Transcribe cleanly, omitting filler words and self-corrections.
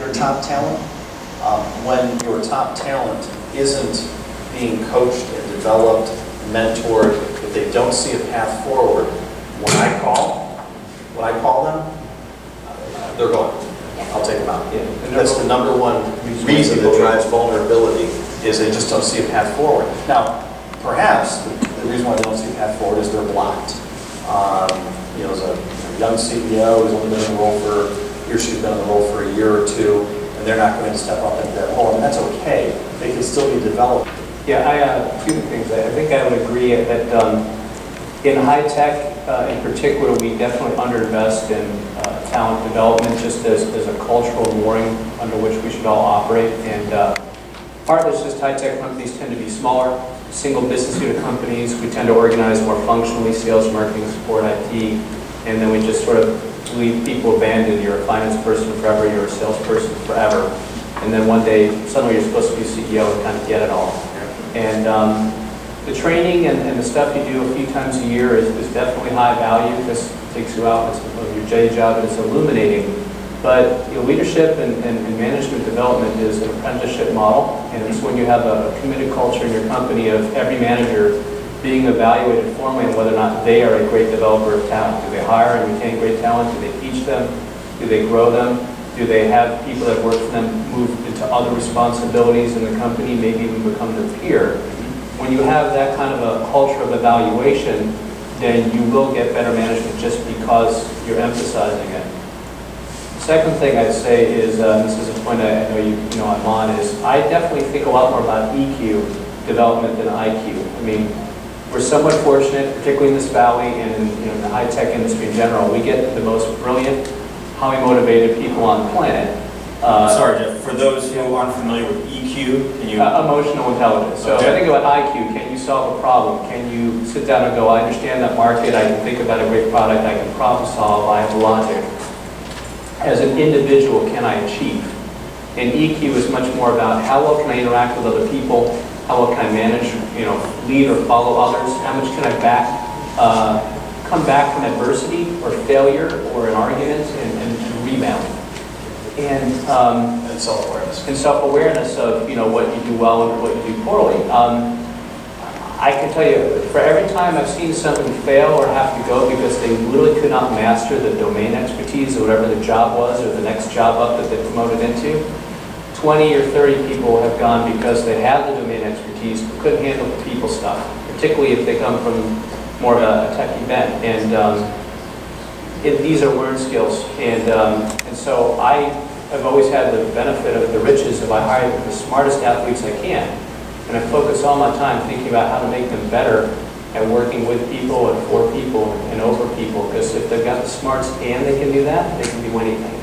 your top talent. When your top talent isn't being coached and developed, mentored, if they don't see a path forward, when I call them, they're gone. I'll take them out. Yeah. That's the number one reason that drives vulnerability, is they just don't see a path forward. Now, perhaps the reason why they don't see a path forward is they're blocked. You know, as a young CEO who's only been in the role he or she's been in the role for a year or two, and they're not going to step up into that role, and that's okay. They can still be developed. Yeah, two things. I think I would agree that in high tech, in particular, we definitely underinvest in talent development, just as a cultural mooring under which we should all operate. And part of this is high tech companies tend to be smaller, single business unit companies. We tend to organize more functionally, sales, marketing, support, IT, and then we just sort of leave people abandoned. You're a finance person forever, you're a salesperson forever. And then one day, suddenly you're supposed to be CEO and kind of get it all. And the training and the stuff you do a few times a year is definitely high value. This takes you out of your day job and it's illuminating. But you know, leadership and management development is an apprenticeship model, and it's when you have a committed culture in your company of every manager being evaluated formally on whether or not they are a great developer of talent. Do they hire and retain great talent? Do they teach them? Do they grow them? Do they have people that work for them move into other responsibilities in the company, maybe even become their peer? When you have that kind of a culture of evaluation, then you will get better management just because you're emphasizing it. Second thing I'd say is, this is a point I know you know I'm on, is I definitely think a lot more about EQ development than IQ. I mean, we're somewhat fortunate, particularly in this valley and in the high-tech industry in general. We get the most brilliant, highly motivated people on the planet. Sorry, Jeff. For those who aren't familiar with EQ, can you... emotional intelligence. So okay. I think about IQ. Can you solve a problem? Can you sit down and go, I understand that market, I can think about a great product, I can problem solve, I have logic. As an individual, can I achieve? And EQ is much more about how well can I interact with other people, how well can I manage, lead or follow others, how much can I come back from adversity or failure or an argument and rebound. And self-awareness. And self-awareness of what you do well and what you do poorly. I can tell you, for every time I've seen somebody fail or have to go because they literally could not master the domain expertise or whatever the job was or the next job up that they promoted into, 20 or 30 people have gone because they had the domain expertise but couldn't handle the people stuff, particularly if they come from more of a techie bent. And these are learned skills. And so I have always had the benefit of the riches of I hire the smartest athletes I can. And I focus all my time thinking about how to make them better at working with people and for people and over people. Because if they've got the smarts and they can do that, they can do anything.